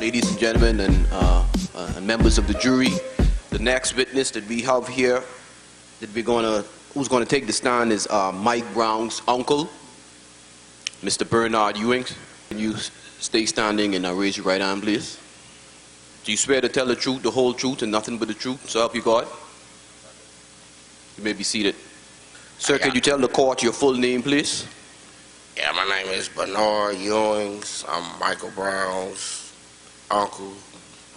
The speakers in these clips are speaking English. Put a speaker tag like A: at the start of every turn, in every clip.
A: Ladies and gentlemen and members of the jury, the next witness that we have here who's gonna take the stand is Mike Brown's uncle, Mr. Bernard Ewing. Can you stay standing and raise your right hand, please? Do you swear to tell the truth, the whole truth, and nothing but the truth? So help you God. You may be seated. Sir, can you tell the court your full name, please?
B: Yeah, my name is Bernard Ewing. I'm Michael Brown's uncle.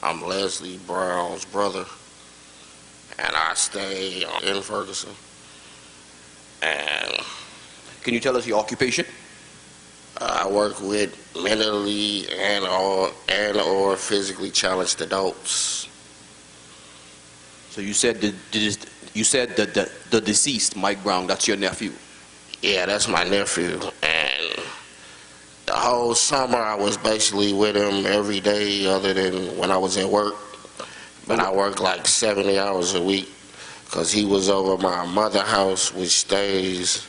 B: I'm Leslie Brown's brother. And I stay in Ferguson. And
A: can you tell us your occupation?
B: I work with mentally and/or physically challenged adults.
A: So you said the deceased Mike Brown, that's your nephew?
B: Yeah, that's my nephew. And the whole summer I was basically with him every day other than when I was at work. But I worked like 70 hours a week because he was over my mother's house, which stays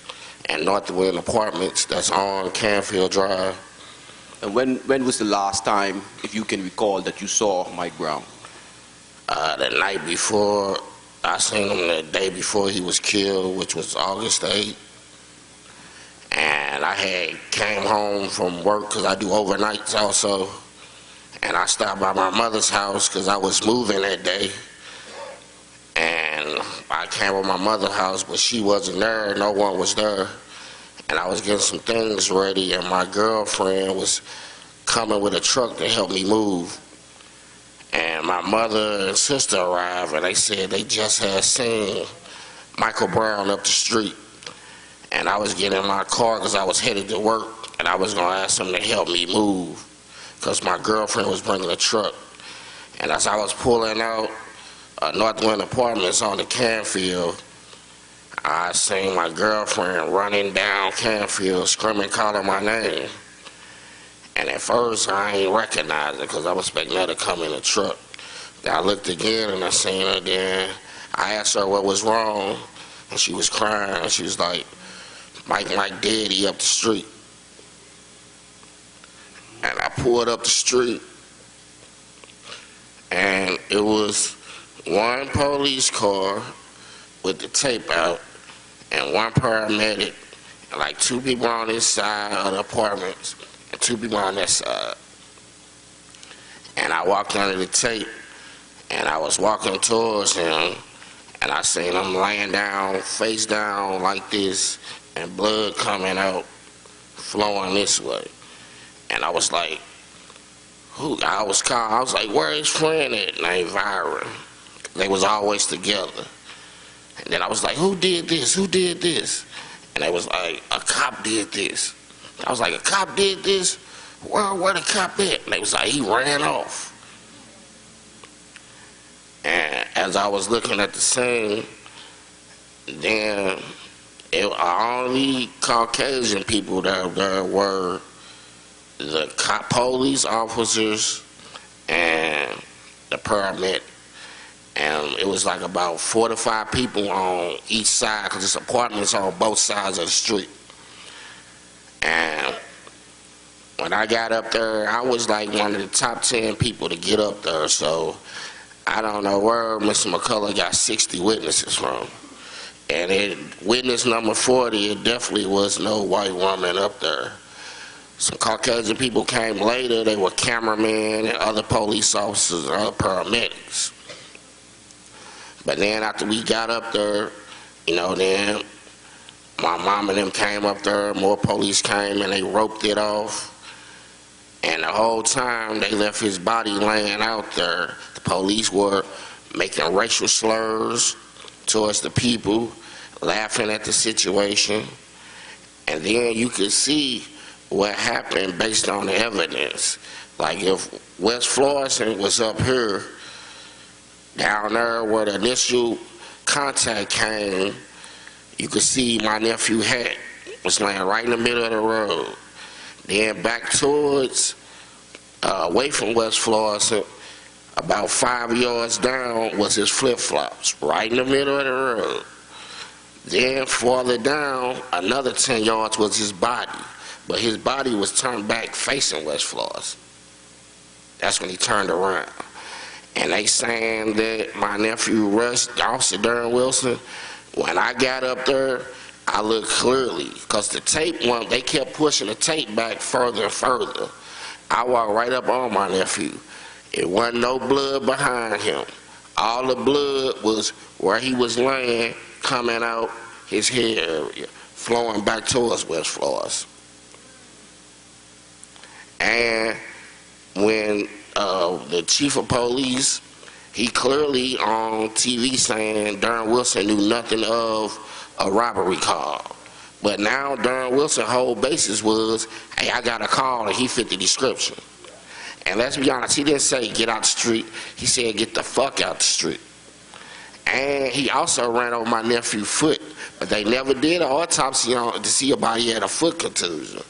B: in Northwind Apartments, that's on Canfield Drive.
A: And when was the last time, if you can recall, that you saw Mike Brown?
B: The night before. I seen him the day before he was killed, which was August 8th. And I had came home from work because I do overnights also. And I stopped by my mother's house because I was moving that day. And I came to my mother's house, but she wasn't there. No one was there. And I was getting some things ready, and my girlfriend was coming with a truck to help me move. And my mother and sister arrived, and they said they just had seen Michael Brown up the street. And I was getting in my car because I was headed to work, and I was going to ask them to help me move because my girlfriend was bringing a truck. And as I was pulling out Northwind Apartments on the Canfield, I seen my girlfriend running down Canfield, screaming, calling my name. And at first, I ain't recognize it because I was expecting her to come in a truck. Then I looked again and I seen her. Then I asked her what was wrong, and she was crying. She was like, Mike dead, he up the street. And I pulled up the street, and it was one police car with the tape out, and one paramedic, and like two people on this side of the apartments, and two people on that side. And I walked under the tape, and I was walking towards him, and I seen him laying down, face down like this, and blood coming out, flowing this way. And I was like, I was like, where is friend at? Named Byron. They was always together. And then I was like, who did this? Who did this? And they was like, a cop did this. I was like, a cop did this? Where the cop at? And they was like, he ran off. And as I was looking at the scene, then only Caucasian people there were the police officers and the paramedic. And it was like about 4 to 5 people on each side because it's apartments on both sides of the street. And when I got up there, I was like one of the top 10 people to get up there. So I don't know where Mr. McCullough got 60 witnesses from. And witness number 40, it definitely was no white woman up there. Some Caucasian people came later. They were cameramen and other police officers and other paramedics. But then after we got up there, then my mom and them came up there, more police came and they roped it off. And the whole time they left his body laying out there. The police were making racial slurs towards the people, laughing at the situation. And then you could see what happened based on the evidence. Like if West Florissant was up here, down there where the initial contact came, you could see my nephew hat was laying right in the middle of the road. Then back towards, away from West Florissant, about 5 yards down was his flip-flops, right in the middle of the road. Then farther down, another 10 yards was his body, but his body was turned back facing West Florissant. That's when he turned around. And they saying that my nephew rushed Officer Darren Wilson. When I got up there, I looked clearly, because the tape, they kept pushing the tape back further and further. I walked right up on my nephew. It wasn't no blood behind him. All the blood was where he was laying, coming out his head area, flowing back towards West Florida. And when the chief of police, he clearly on TV saying Darren Wilson knew nothing of a robbery call. But now Darren Wilson's whole basis was, hey, I got a call and he fit the description. And let's be honest, he didn't say get out the street. He said get the fuck out the street. And he also ran over my nephew's foot. But they never did an autopsy on to see about he had a foot contusion.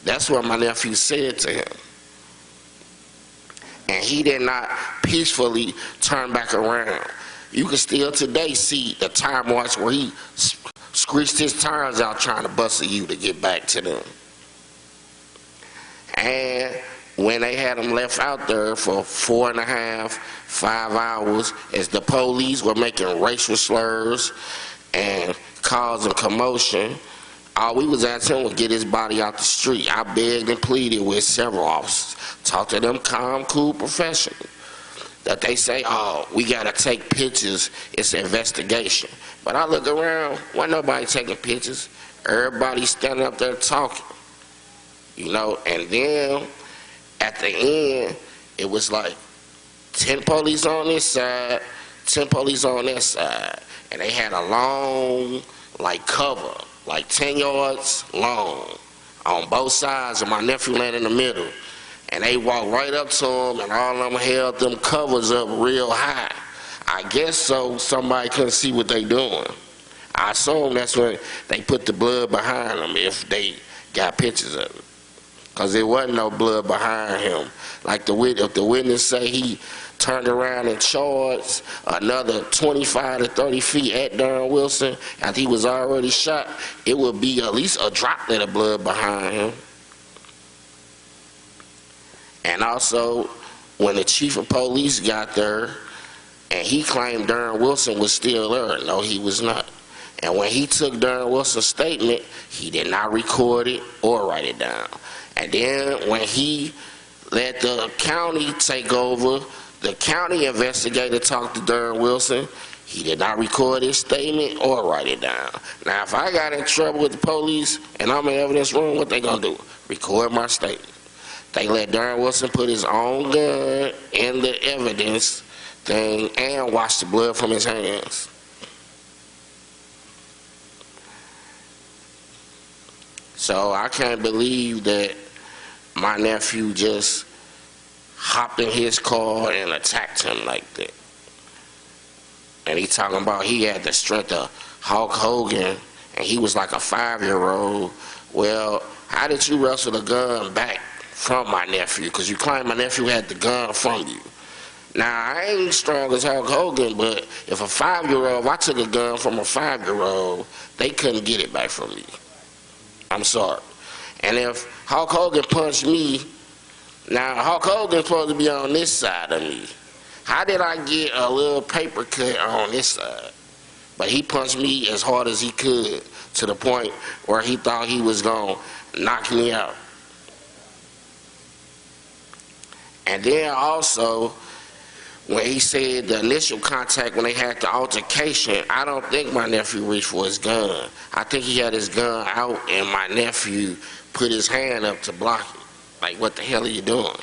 B: That's what my nephew said to him. And he did not peacefully turn back around. You can still today see the tire marks where he screeched his tires out trying to bustle you to get back to them. And when they had him left out there for 4.5, 5 hours, as the police were making racial slurs and causing commotion, all we was asking him was get his body out the street. I begged and pleaded with several officers. Talked to them calm, cool professionals. That they say, oh, we gotta take pictures, it's an investigation. But I look around, wasn't nobody taking pictures. Everybody standing up there talking. You know, and then at the end, it was like 10 police on this side, 10 police on that side. And they had a long, like, cover, like 10 yards long on both sides, and my nephew landed in the middle. And they walked right up to him, and all of them held them covers up real high. I guess so somebody couldn't see what they doing. I assume that's when they put the blood behind them, if they got pictures of it. Because there wasn't no blood behind him. Like if the witness say he turned around and charged another 25 to 30 feet at Darren Wilson after he was already shot, it would be at least a droplet of blood behind him. And also, when the chief of police got there, and he claimed Darren Wilson was still there. No, he was not. And when he took Darren Wilson's statement, he did not record it or write it down. And then when he let the county take over, the county investigator talked to Darren Wilson. He did not record his statement or write it down. Now, if I got in trouble with the police and I'm in the evidence room, what they gonna do? Record my statement. They let Darren Wilson put his own gun in the evidence thing and wash the blood from his hands. So I can't believe that my nephew just hopped in his car and attacked him like that. And he talking about he had the strength of Hulk Hogan and he was like a 5-year-old. Well, how did you wrestle the gun back from my nephew? Because you claim my nephew had the gun from you. Now, I ain't strong as Hulk Hogan, but if a 5-year-old, if I took a gun from a 5-year-old, they couldn't get it back from me. I'm sorry. And if Hulk Hogan punched me, now Hulk Hogan's supposed to be on this side of me. How did I get a little paper cut on this side? But he punched me as hard as he could to the point where he thought he was going to knock me out. And then also, when he said the initial contact when they had the altercation, I don't think my nephew reached for his gun. I think he had his gun out and my nephew put his hand up to block it. Like, what the hell are you doing?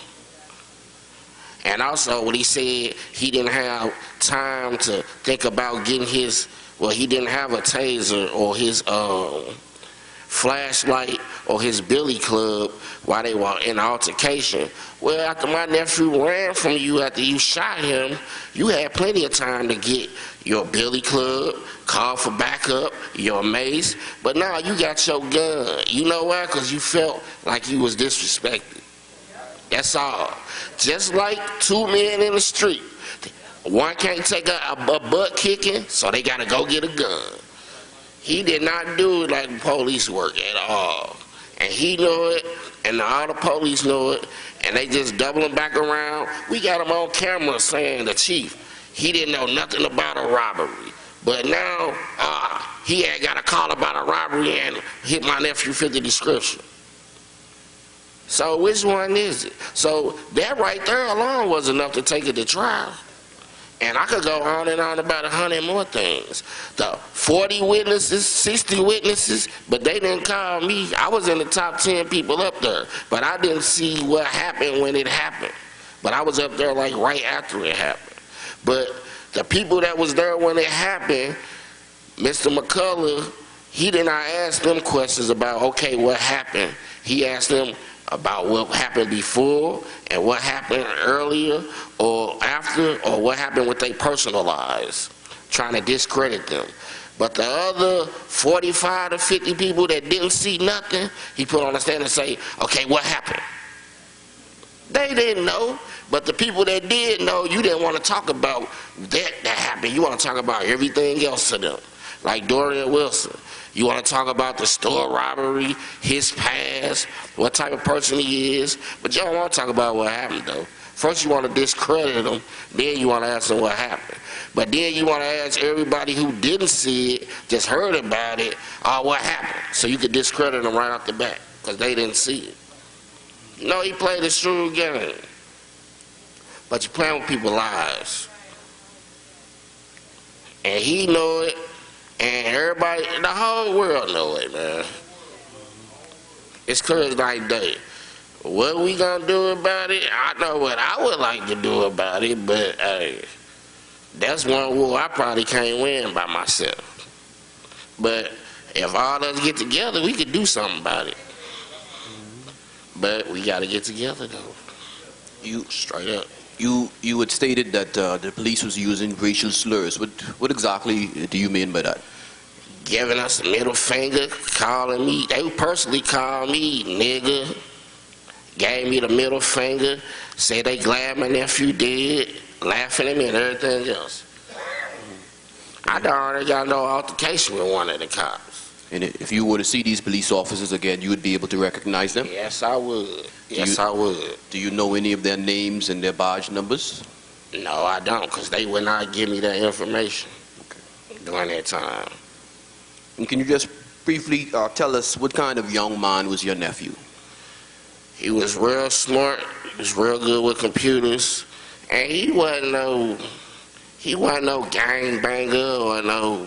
B: And also, when he said he didn't have time to think about getting his, well, he didn't have a taser or his flashlight or his billy club while they were in the altercation. Well, after my nephew ran from you after you shot him, you had plenty of time to get your billy club, call for backup, your mace, but now you got your gun. You know why? Because you felt like you was disrespected. That's all. Just like two men in the street. One can't take a butt kicking, so they got to go get a gun. He did not do it like police work at all. and he knew it, and all the police knew it, and they just doubling back around. We got him on camera saying the chief, he didn't know nothing about a robbery. But now, he had got a call about a robbery and hit my nephew fit the description. So which one is it? So that right there alone was enough to take it to trial. And I could go on and on about 100 more things. The 40 witnesses, 60 witnesses, but they didn't call me. I was in the top 10 people up there, but I didn't see what happened when it happened. But I was up there like right after it happened. But the people that was there when it happened, Mr. McCullough, he did not ask them questions about, okay, what happened. He asked them about what happened before and what happened earlier or after, or what happened with their personal lives, trying to discredit them. But the other 45 to 50 people that didn't see nothing, he put on the stand and say, okay, what happened? They didn't know, but the people that did know, you didn't want to talk about that happened. You want to talk about everything else to them. Like Dorian Wilson. You want to talk about the store robbery, his past, what type of person he is, but you don't want to talk about what happened though. First you want to discredit him, then you want to ask them what happened. But then you want to ask everybody who didn't see it, just heard about it, what happened? So you could discredit them right off the bat, because they didn't see it. No, he played a shrewd game. But you're playing with people's lives. And he knew it. And everybody, the whole world know it, man. It's clear as night day. What we gonna do about it? I know what I would like to do about it, but hey, that's one war I probably can't win by myself. But if all of us get together, we could do something about it. But we gotta get together though.
A: You straight up. You had stated that the police was using racial slurs. What exactly do you mean by that?
B: Giving us the middle finger, calling me. They personally called me nigga. Gave me the middle finger. Said they glad my nephew dead. Laughing at me and everything else. I already got no altercation with one of the cops.
A: And if you were to see these police officers again, you would be able to recognize them?
B: Yes, I would. Yes, I would.
A: Do you know any of their names and their badge numbers?
B: No, I don't, because they would not give me that information during that time.
A: And can you just briefly tell us what kind of young man was your nephew?
B: He was real smart. He was real good with computers. And he wasn't no gangbanger or no...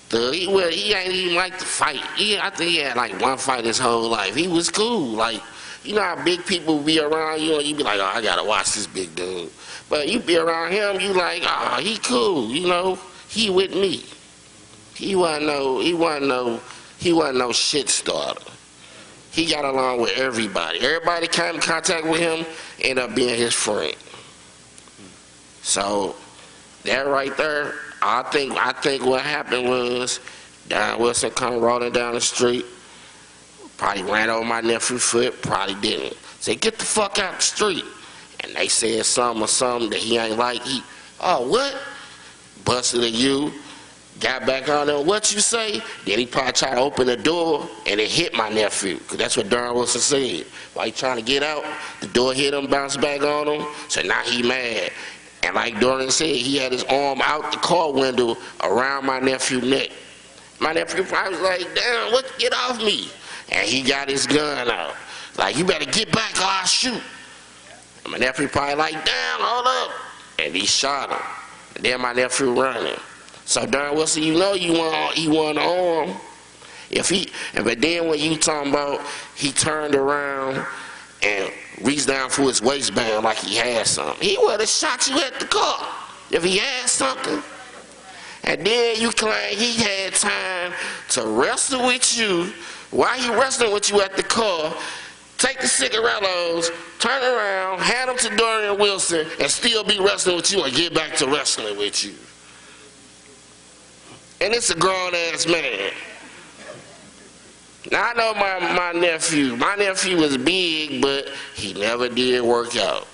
B: He ain't even like to fight. I think he had like one fight his whole life. He was cool. Like, you know how big people be around you and you be like, oh, I gotta watch this big dude. But you be around him, you like, oh, he cool, you know, he with me. He wasn't no shit starter. He got along with everybody. Everybody came in contact with him, ended up being his friend. So that right there, I think what happened was Don Wilson come rolling down the street, probably ran over my nephew's foot, probably didn't. Said, get the fuck out the street. And they said something that he ain't like. Oh, what? Busted at you, got back on there, what you say? Then he probably tried to open the door and it hit my nephew, because that's what Don Wilson said. While he trying to get out, the door hit him, bounced back on him, so now he mad. And like Dorian said, he had his arm out the car window around my nephew's neck. My nephew probably was like, damn, get off me. And he got his gun out. Like, you better get back or I'll shoot. And my nephew probably like, damn, hold up. And he shot him. And then my nephew running. So Don Wilson, you know he won arm. But then when you talking about he turned around and reached down for his waistband like he had something, he would have shot you at the car if he had something. And then you claim he had time to wrestle with you while he wrestling with you at the car, take the cigarettos, turn around, hand them to Dorian Wilson, and still be wrestling with you and get back to wrestling with you. And it's a grown-ass man. Now, I know my nephew was big, but he never did work out.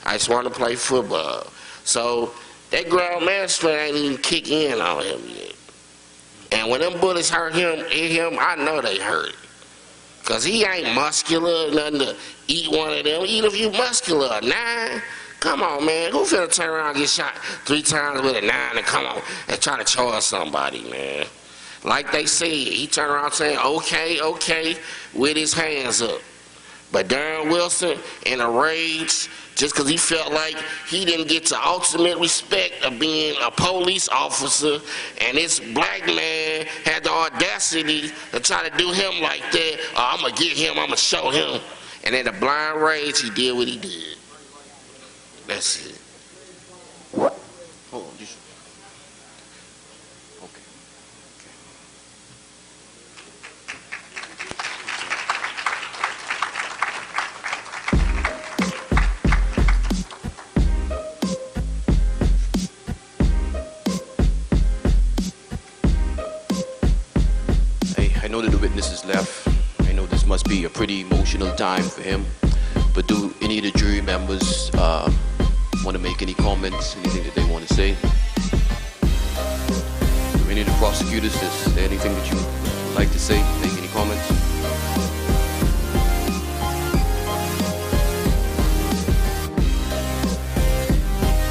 B: I just wanted to play football. So that grown man strength ain't even kick in on him yet. And when them bullets hit him, I know they hurt. Cause he ain't muscular, nothing to eat one of them. Even if you muscular, a 9, come on, man. Who finna turn around and get shot 3 times with a 9 and come on and try to charge somebody, man? Like they said, he turned around saying, okay, okay, with his hands up. But Darren Wilson, in a rage, just because he felt like he didn't get the ultimate respect of being a police officer, and this black man had the audacity to try to do him like that. Oh, I'm going to get him, I'm going to show him. And in a blind rage, he did what he did. That's it.
A: Hold on, just... Okay. I know that the witnesses left. I know this must be a pretty emotional time for him. But do any of the jury members want to make any comments, anything that they want to say? Do any of the prosecutors, is there anything that you would like to say, make any comments?